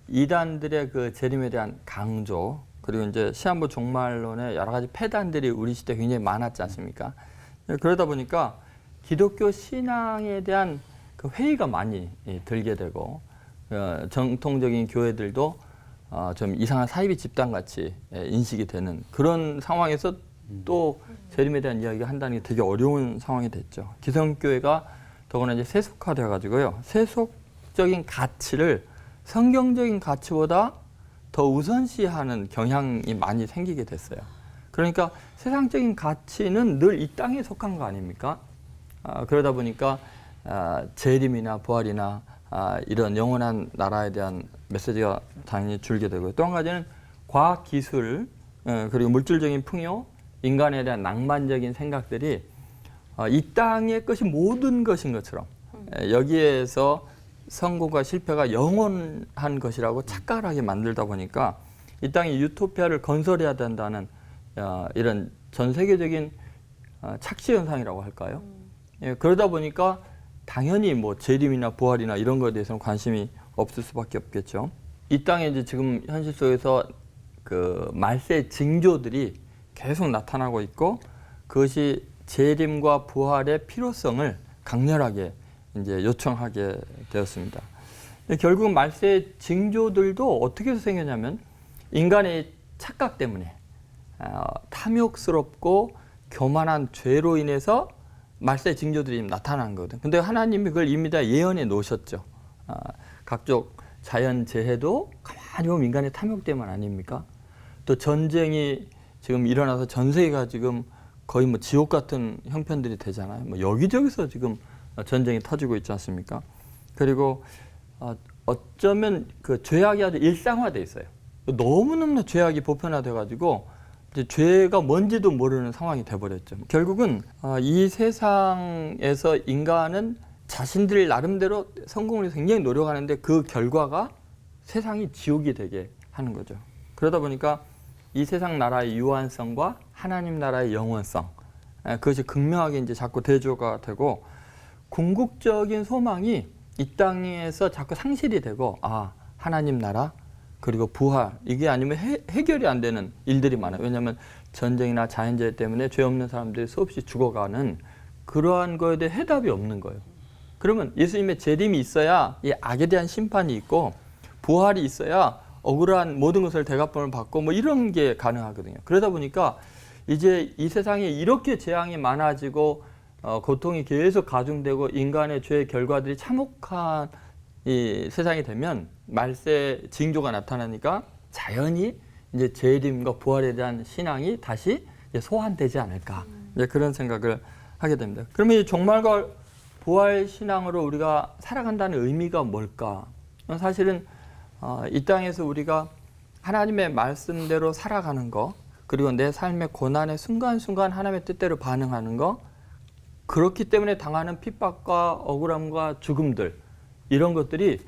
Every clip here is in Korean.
이단들의 그 재림에 대한 강조, 그리고 이제 시한부 종말론의 여러 가지 폐단들이 우리 시대에 굉장히 많았지 않습니까? 그러다 보니까 기독교 신앙에 대한 그 회의가 많이 들게 되고, 정통적인 교회들도 좀 이상한 사이비 집단같이 인식이 되는 그런 상황에서 또 재림에 대한 이야기가 한다는 게 되게 어려운 상황이 됐죠. 기성교회가 더구나 이제 세속화되어 가지고요, 세속적인 가치를 성경적인 가치보다 더 우선시하는 경향이 많이 생기게 됐어요. 그러니까 세상적인 가치는 늘 이 땅에 속한 거 아닙니까? 그러다 보니까 재림이나 부활이나 이런 영원한 나라에 대한 메시지가 당연히 줄게 되고요. 또 한 가지는 과학 기술, 그리고 물질적인 풍요, 인간에 대한 낭만적인 생각들이 이 땅의 것이 모든 것인 것처럼 여기에서 성공과 실패가 영원한 것이라고 착각하게 만들다 보니까 이 땅에 유토피아를 건설해야 된다는 이런 전 세계적인 착시 현상이라고 할까요? 그러다 보니까 당연히 뭐 재림이나 부활이나 이런 것에 대해서는 관심이 없을 수밖에 없겠죠. 이 땅에 이제 지금 현실 속에서 그 말세의 징조들이 계속 나타나고 있고, 그것이 재림과 부활의 필요성을 강렬하게 이제 요청하게 되었습니다. 결국은 말세의 징조들도 어떻게 해서 생겼냐면 인간의 착각 때문에 탐욕스럽고 교만한 죄로 인해서 말세의 징조들이 나타난 거거든. 근데 하나님이 그걸 이미 다 예언해 놓으셨죠. 각종 자연 재해도 가만히 보면 인간의 탐욕 때문 아닙니까? 또 전쟁이 지금 일어나서 전 세계가 지금 거의 뭐 지옥 같은 형편들이 되잖아요. 뭐 여기저기서 지금 전쟁이 터지고 있지 않습니까? 그리고 어쩌면 그 죄악이 아주 일상화돼 있어요. 너무너무 죄악이 보편화돼 가지고 이제 죄가 뭔지도 모르는 상황이 돼버렸죠. 결국은 이 세상에서 인간은 자신들 나름대로 성공을 위해서 굉장히 노력하는데 그 결과가 세상이 지옥이 되게 하는 거죠. 그러다 보니까 이 세상 나라의 유한성과 하나님 나라의 영원성, 그것이 극명하게 이제 자꾸 대조가 되고, 궁극적인 소망이 이 땅에서 자꾸 상실이 되고, 하나님 나라 그리고 부활, 이게 아니면 해결이 안 되는 일들이 많아요. 왜냐하면 전쟁이나 자연재해 때문에 죄 없는 사람들이 수없이 죽어가는 그러한 거에 대해 해답이 없는 거예요. 그러면 예수님의 재림이 있어야 이 악에 대한 심판이 있고, 부활이 있어야 억울한 모든 것을 대갚음을 받고 뭐 이런 게 가능하거든요. 그러다 보니까 이제 이 세상에 이렇게 재앙이 많아지고 고통이 계속 가중되고 인간의 죄의 결과들이 참혹한 이 세상이 되면 말세 징조가 나타나니까 자연히 이제 재림과 부활에 대한 신앙이 다시 이제 소환되지 않을까, 이제 그런 생각을 하게 됩니다. 그러면 이 종말과 부활 신앙으로 우리가 살아간다는 의미가 뭘까? 사실은 이 땅에서 우리가 하나님의 말씀대로 살아가는 거, 그리고 내 삶의 고난의 순간순간 하나님의 뜻대로 반응하는 거, 그렇기 때문에 당하는 핍박과 억울함과 죽음들, 이런 것들이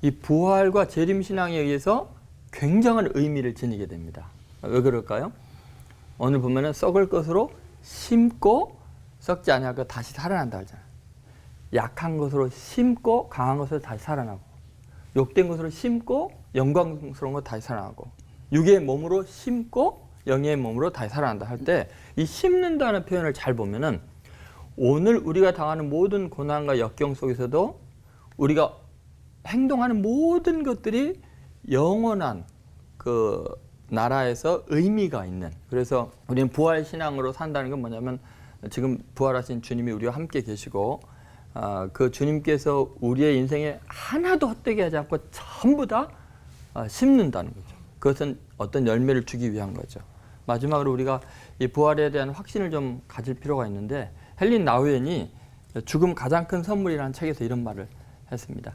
이 부활과 재림신앙에 의해서 굉장한 의미를 지니게 됩니다. 왜 그럴까요? 오늘 보면은 썩을 것으로 심고 썩지 아니하고 다시 살아난다 하잖아요. 약한 것으로 심고 강한 것으로 다시 살아나고, 욕된 것으로 심고 영광스러운 것 다시 살아나고, 육의 몸으로 심고 영의 몸으로 다시 살아난다 할 때, 이 심는다는 표현을 잘 보면은 오늘 우리가 당하는 모든 고난과 역경 속에서도 우리가 행동하는 모든 것들이 영원한 그 나라에서 의미가 있는, 그래서 우리는 부활 신앙으로 산다는 건 뭐냐면, 지금 부활하신 주님이 우리와 함께 계시고 그 주님께서 우리의 인생에 하나도 헛되게 하지 않고 전부 다 심는다는 거죠. 그것은 어떤 열매를 주기 위한 거죠. 마지막으로 우리가 이 부활에 대한 확신을 좀 가질 필요가 있는데, 헬린 나우엔이 죽음 가장 큰 선물이라는 책에서 이런 말을 했습니다.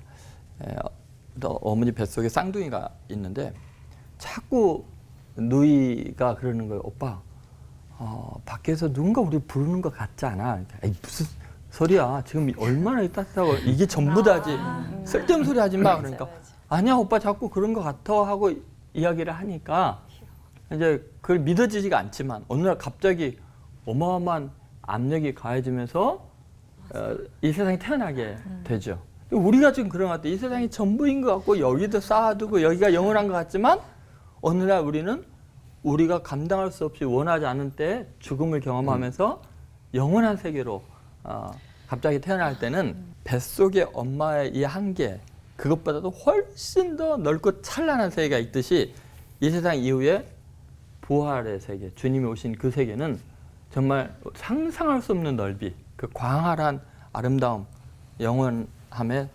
어머니 뱃속에 쌍둥이가 있는데 자꾸 누이가 그러는 거예요. 오빠, 밖에서 누군가 우리 부르는 것 같지 않아? 에이, 무슨 소리야. 지금 얼마나 따뜻하고 이게 전부 다지. 쓸데없는 소리 하지 마. 그러니까 아니야 오빠 자꾸 그런 것 같아 하고 이야기를 하니까 이제 그걸 믿어지지가 않지만 어느 날 갑자기 어마어마한 압력이 가해지면서 이 세상에 태어나게 되죠. 우리가 지금 그런 것 같아요. 이 세상이 전부인 것 같고 여기도 쌓아두고 여기가 영원한 것 같지만 어느 날 우리는 우리가 감당할 수 없이 원하지 않은 때 죽음을 경험하면서 영원한 세계로 갑자기 태어날 때는 뱃속의 엄마의 이 한계 그것보다도 훨씬 더 넓고 찬란한 세계가 있듯이 이 세상 이후에 부활의 세계, 주님이 오신 그 세계는 정말 상상할 수 없는 넓이, 그 광활한 아름다움, 영원함에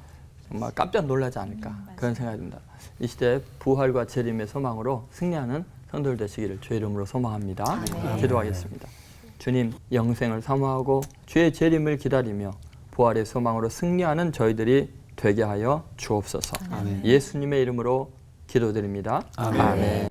정말 깜짝 놀라지 않을까 그런 생각이 듭니다. 이 시대에 부활과 재림의 소망으로 승리하는 성도들 되시기를 주의 이름으로 소망합니다. 기도하겠습니다. 주님, 영생을 사모하고 주의 재림을 기다리며 부활의 소망으로 승리하는 저희들이 되게 하여 주옵소서. 아멘. 예수님의 이름으로 기도드립니다. 아멘. 아멘.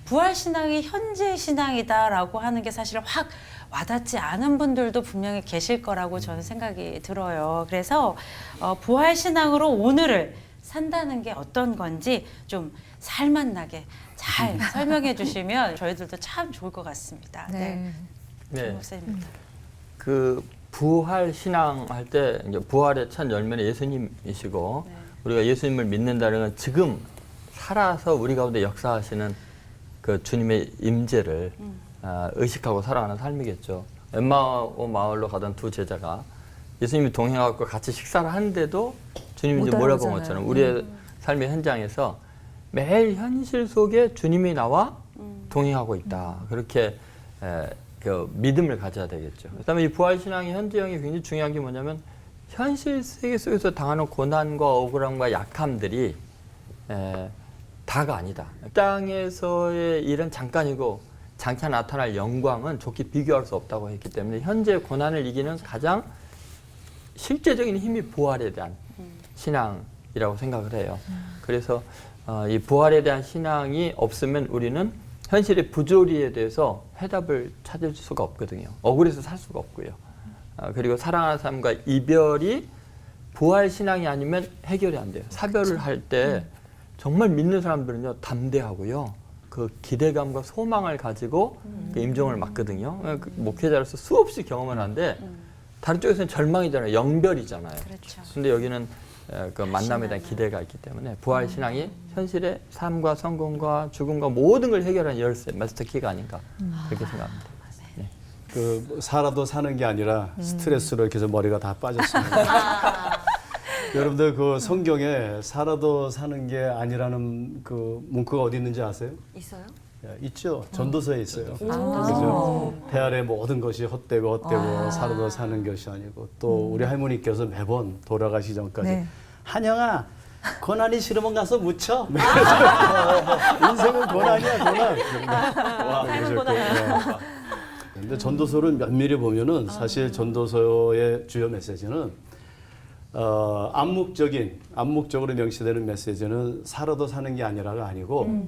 부활신앙이 현재 신앙이다라고 하는 게 사실 확 와닿지 않은 분들도 분명히 계실 거라고 저는 생각이 들어요. 그래서 부활신앙으로 오늘을 산다는 게 어떤 건지 좀 살맛나게 잘 설명해 주시면 저희들도 참 좋을 것 같습니다. 네. 네. 목사님. 그 부활 신앙 할 때 이제 부활의 첫 열매는 예수님이시고 네. 우리가 예수님을 믿는다는 건 지금 살아서 우리 가운데 역사하시는 그 주님의 임재를 의식하고 살아가는 삶이겠죠. 엠마오 마을로 가던 두 제자가 예수님이 동행하고 같이 식사를 하는데도 주님이 이제 몰아본 것처럼 우리의 삶의 현장에서 매일 현실 속에 주님이 나와 동행하고 있다. 그렇게 그 믿음을 가져야 되겠죠. 그다음에 이 부활신앙의 현재형이 굉장히 중요한 게 뭐냐면 현실 세계 속에서 당하는 고난과 억울함과 약함들이 다가 아니다. 땅에서의 일은 잠깐이고 장차 나타날 영광은 좋게 비교할 수 없다고 했기 때문에 현재 고난을 이기는 가장 실제적인 힘이 부활에 대한 신앙이라고 생각을 해요. 그래서 이 부활에 대한 신앙이 없으면 우리는 현실의 부조리에 대해서 해답을 찾을 수가 없거든요. 억울해서 살 수가 없고요. 그리고 사랑하는 사람과 이별이 부활 신앙이 아니면 해결이 안 돼요. 사별을 할 때 정말 믿는 사람들은요 담대하고요. 그 기대감과 소망을 가지고 그 임종을 맞거든요. 그 목회자로서 수없이 경험을 하는데 다른 쪽에서는 절망이잖아요. 영별이잖아요. 그렇죠. 근데 여기는 그 만남에 대한 기대가 있기 때문에 부활 신앙이 현실의 삶과 성공과 죽음과 모든 걸 해결하는 열쇠, 마스터 키가 아닌가 그렇게 생각합니다. 네. 그 살아도 사는 게 아니라 스트레스로 이렇게 해서 머리가 다 빠졌습니다. 여러분들 그 성경에 살아도 사는 게 아니라는 그 문구가 어디 있는지 아세요? 있어요? 있죠. 전도서에 있어요. 그죠? 태 아래 모든 것이 헛되고 살아도 사는 것이 아니고 또 우리 할머니께서 매번 돌아가시 전까지 한영아 고난이 싫으면 가서 묻혀. 인생은 고난이야 고난. 와, 근데 전도서를 면밀히 보면은 사실 전도서의 주요 메시지는 암묵적으로 명시되는 메시지는 살아도 사는 게 아니라가 아니고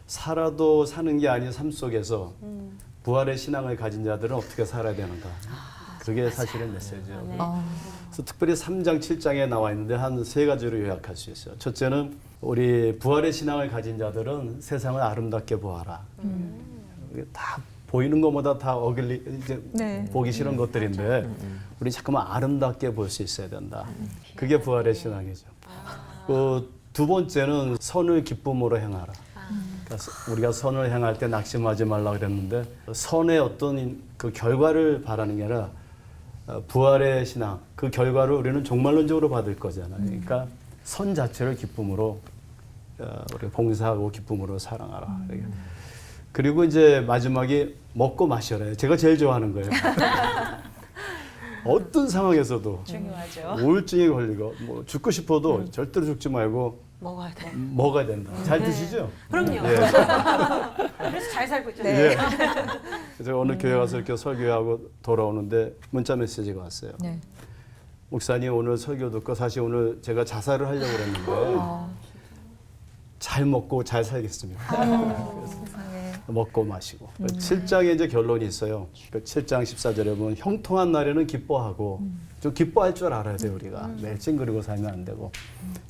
살아도 사는 게 아닌 삶 속에서 부활의 신앙을 가진 자들은 어떻게 살아야 되는가. 그게 사실의 메시지예요. 그래서 특별히 3장, 7장에 나와 있는데 한 세 가지로 요약할 수 있어요. 첫째는 우리 부활의 신앙을 가진 자들은 세상을 아름답게 보아라. 다 보이는 것보다 다 이제 보기 싫은 것들인데 우리 자꾸만 아름답게 볼 수 있어야 된다. 그게 부활의 신앙이죠. 그 두 번째는 선을 기쁨으로 행하라. 그러니까 우리가 선을 행할 때 낙심하지 말라 그랬는데 선의 어떤 그 결과를 바라는 게 아니라 부활의 신앙, 그 결과를 우리는 종말론적으로 받을 거잖아요. 그러니까 선 자체를 기쁨으로 우리가 봉사하고 기쁨으로 사랑하라. 그리고 이제 마지막에 먹고 마셔라. 제가 제일 좋아하는 거예요. 어떤 상황에서도 중요하죠. 우울증에 걸리고 뭐 죽고 싶어도 절대로 죽지 말고 먹어야 돼. 먹어야 된다. 잘 드시죠? 그럼요. 예. 그래서 잘 살고 있잖아요. 예. 그래서 오늘 교회 가서 이렇게 설교하고 돌아오는데 문자 메시지가 왔어요. 목사님 오늘 설교 듣고 사실 오늘 제가 자살을 하려고 그랬는데 잘 먹고 잘 살겠습니다. 먹고 마시고. 7장에 이제 결론이 있어요. 7장 14절에 보면 형통한 날에는 기뻐하고 좀 기뻐할 줄 알아야 돼요 우리가. 매일 찡그리고 살면 안 되고.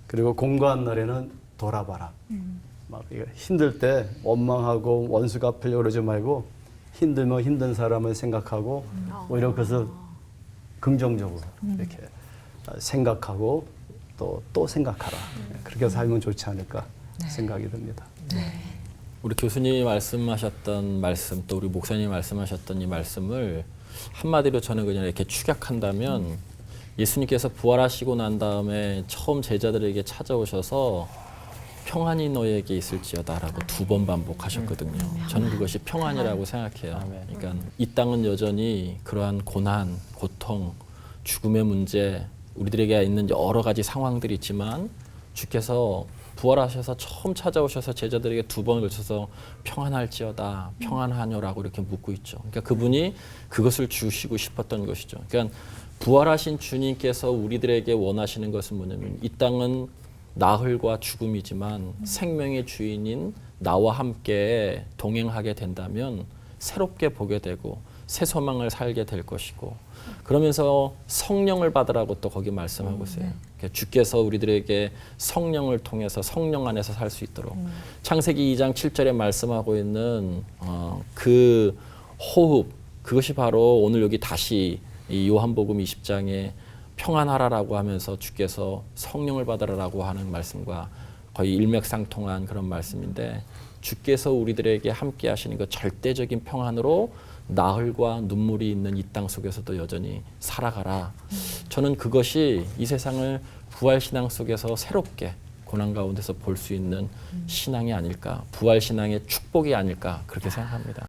그리고 공고한 날에는 돌아봐라. 막 힘들 때 원망하고 원수 갚으려고 그러지 말고 힘들면 힘든 사람을 생각하고 오히려 그것을 긍정적으로 이렇게 생각하고 또 생각하라. 그렇게 살면 좋지 않을까 생각이 듭니다. 우리 교수님이 말씀하셨던 말씀 또 우리 목사님이 말씀하셨던 이 말씀을 한마디로 저는 그냥 이렇게 축약한다면 예수님께서 부활하시고 난 다음에 처음 제자들에게 찾아오셔서 평안이 너에게 있을지어다라고 2번 반복하셨거든요. 저는 그것이 평안이라고 생각해요. 그러니까 이 땅은 여전히 그러한 고난, 고통, 죽음의 문제, 우리들에게 있는 여러 가지 상황들이 있지만 주께서 부활하셔서 처음 찾아오셔서 제자들에게 2번 걸쳐서 평안할지어다, 평안하뇨라고 이렇게 묻고 있죠. 그러니까 그분이 그것을 주시고 싶었던 것이죠. 그러니까 부활하신 주님께서 우리들에게 원하시는 것은 뭐냐면 이 땅은 나흘과 죽음이지만 생명의 주인인 나와 함께 동행하게 된다면 새롭게 보게 되고 새 소망을 살게 될 것이고 그러면서 성령을 받으라고 또 거기 말씀하고 있어요. 그러니까 주께서 우리들에게 성령을 통해서 성령 안에서 살 수 있도록 창세기 2장 7절에 말씀하고 있는 그 호흡 그것이 바로 오늘 여기 다시 이 요한복음 20장에 평안하라라고 하면서 주께서 성령을 받으라라고 하는 말씀과 거의 일맥상통한 그런 말씀인데 주께서 우리들에게 함께 하시는 그 절대적인 평안으로 나흘과 눈물이 있는 이 땅 속에서도 여전히 살아가라. 저는 그것이 이 세상을 부활신앙 속에서 새롭게 고난 가운데서 볼 수 있는 신앙이 아닐까, 부활신앙의 축복이 아닐까 그렇게 생각합니다.